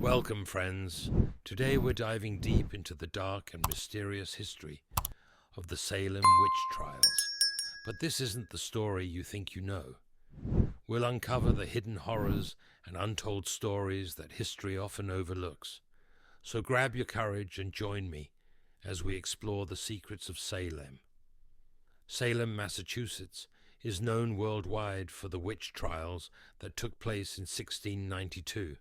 Welcome, friends. Today we're diving deep into the dark and mysterious history of the Salem Witch Trials. But this isn't the story you think you know. We'll uncover the hidden horrors and untold stories that history often overlooks. So grab your courage and join me as we explore the secrets of Salem. Salem, Massachusetts, is known worldwide for the witch trials that took place in 1692.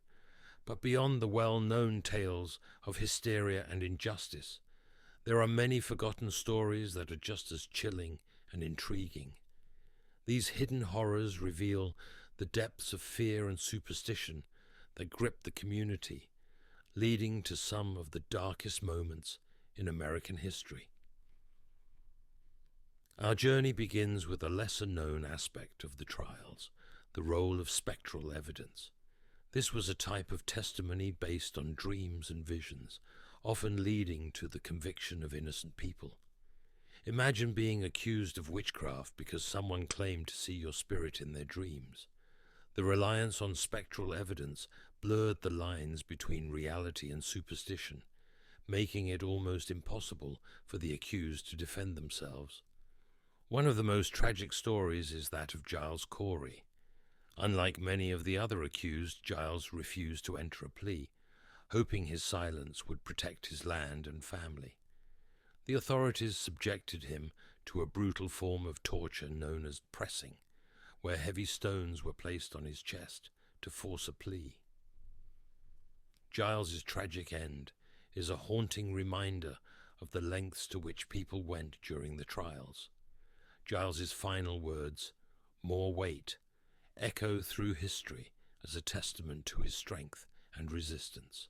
But beyond the well-known tales of hysteria and injustice, there are many forgotten stories that are just as chilling and intriguing. These hidden horrors reveal the depths of fear and superstition that grip the community, leading to some of the darkest moments in American history. Our journey begins with a lesser-known aspect of the trials, the role of spectral evidence. This was a type of testimony based on dreams and visions, often leading to the conviction of innocent people. Imagine being accused of witchcraft because someone claimed to see your spirit in their dreams. The reliance on spectral evidence blurred the lines between reality and superstition, making it almost impossible for the accused to defend themselves. One of the most tragic stories is that of Giles Corey. Unlike many of the other accused, Giles refused to enter a plea, hoping his silence would protect his land and family. The authorities subjected him to a brutal form of torture known as pressing, where heavy stones were placed on his chest to force a plea. Giles's tragic end is a haunting reminder of the lengths to which people went during the trials. Giles's final words, "More weight," echo through history as a testament to his strength and resistance.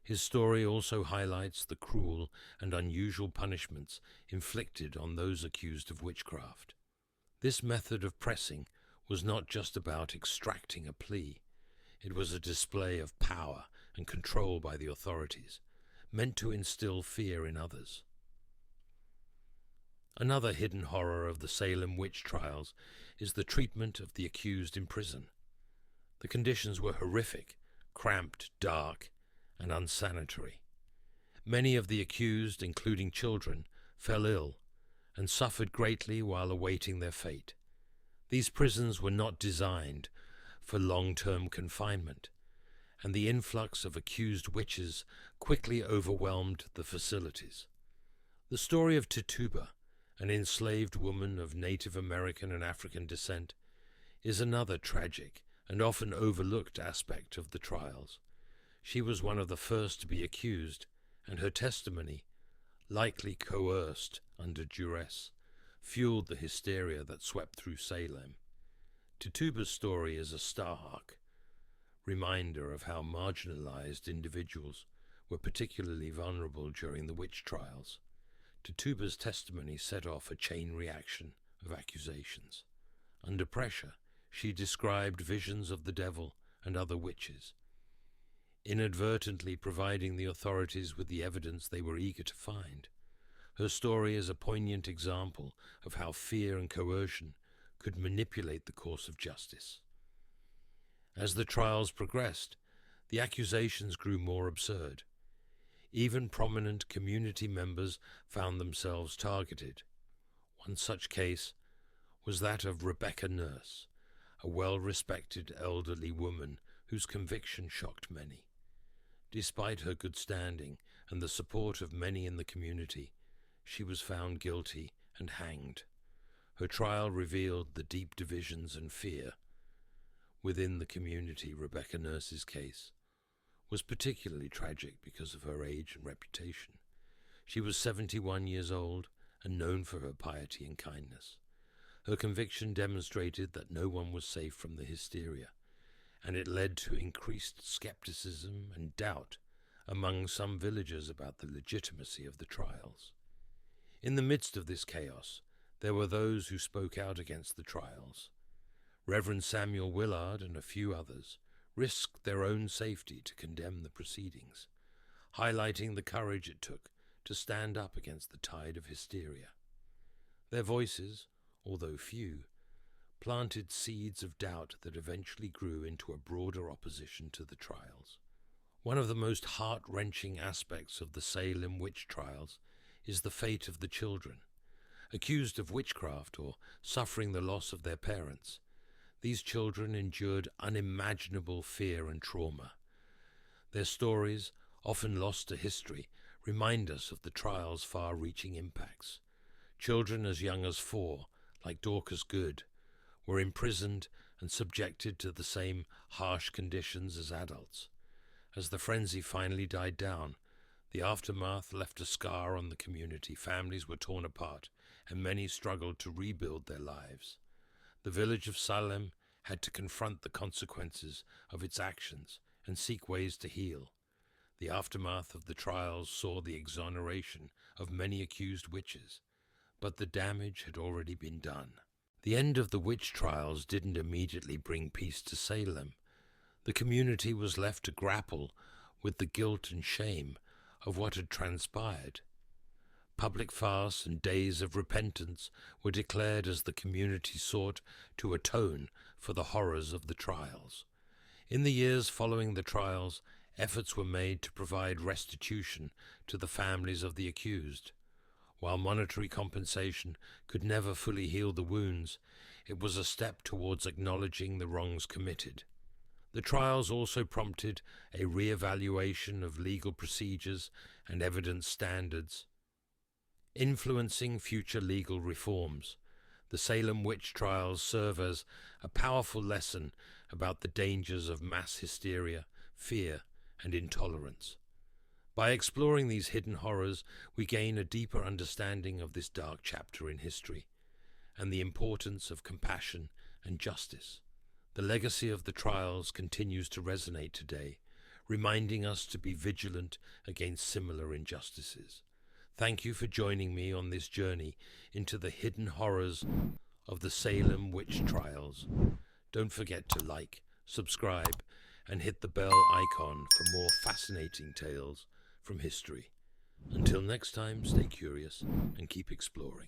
His story also highlights the cruel and unusual punishments inflicted on those accused of witchcraft. This method of pressing was not just about extracting a plea. It was a display of power and control by the authorities, meant to instill fear in others. Another hidden horror of the Salem witch trials is the treatment of the accused in prison. The conditions were horrific, cramped, dark, and unsanitary. Many of the accused, including children, fell ill and suffered greatly while awaiting their fate. These prisons were not designed for long-term confinement, and the influx of accused witches quickly overwhelmed the facilities. The story of Tituba, an enslaved woman of Native American and African descent, is another tragic and often overlooked aspect of the trials. She was one of the first to be accused, and her testimony, likely coerced under duress, fueled the hysteria that swept through Salem. Tituba's story is a stark reminder of how marginalized individuals were particularly vulnerable during the witch trials. Tituba's testimony set off a chain reaction of accusations. Under pressure, she described visions of the devil and other witches, inadvertently providing the authorities with the evidence they were eager to find. Her story is a poignant example of how fear and coercion could manipulate the course of justice. As the trials progressed, the accusations grew more absurd. Even prominent community members found themselves targeted. One such case was that of Rebecca Nurse, a well-respected elderly woman whose conviction shocked many. Despite her good standing and the support of many in the community, she was found guilty and hanged. Her trial revealed the deep divisions and fear within the community. Rebecca Nurse's case was particularly tragic because of her age and reputation. She was 71 years old and known for her piety and kindness. Her conviction demonstrated that no one was safe from the hysteria, and it led to increased skepticism and doubt among some villagers about the legitimacy of the trials. In the midst of this chaos, there were those who spoke out against the trials. Reverend Samuel Willard and a few others risked their own safety to condemn the proceedings, highlighting the courage it took to stand up against the tide of hysteria. Their voices, although few, planted seeds of doubt that eventually grew into a broader opposition to the trials. One of the most heart-wrenching aspects of the Salem Witch Trials is the fate of the children. Accused of witchcraft or suffering the loss of their parents, these children endured unimaginable fear and trauma. Their stories, often lost to history, remind us of the trial's far-reaching impacts. Children as young as 4, like Dorcas Good, were imprisoned and subjected to the same harsh conditions as adults. As the frenzy finally died down, the aftermath left a scar on the community. Families were torn apart, and many struggled to rebuild their lives. The village of Salem had to confront the consequences of its actions and seek ways to heal. The aftermath of the trials saw the exoneration of many accused witches, but the damage had already been done. The end of the witch trials didn't immediately bring peace to Salem. The community was left to grapple with the guilt and shame of what had transpired. Public fasts and days of repentance were declared as the community sought to atone for the horrors of the trials. In the years following the trials, efforts were made to provide restitution to the families of the accused. While monetary compensation could never fully heal the wounds, it was a step towards acknowledging the wrongs committed. The trials also prompted a re-evaluation of legal procedures and evidence standards, influencing future legal reforms. The Salem Witch Trials serve as a powerful lesson about the dangers of mass hysteria, fear, and intolerance. By exploring these hidden horrors, we gain a deeper understanding of this dark chapter in history and the importance of compassion and justice. The legacy of the trials continues to resonate today, reminding us to be vigilant against similar injustices. Thank you for joining me on this journey into the hidden horrors of the Salem Witch Trials. Don't forget to like, subscribe, and hit the bell icon for more fascinating tales from history. Until next time, stay curious and keep exploring.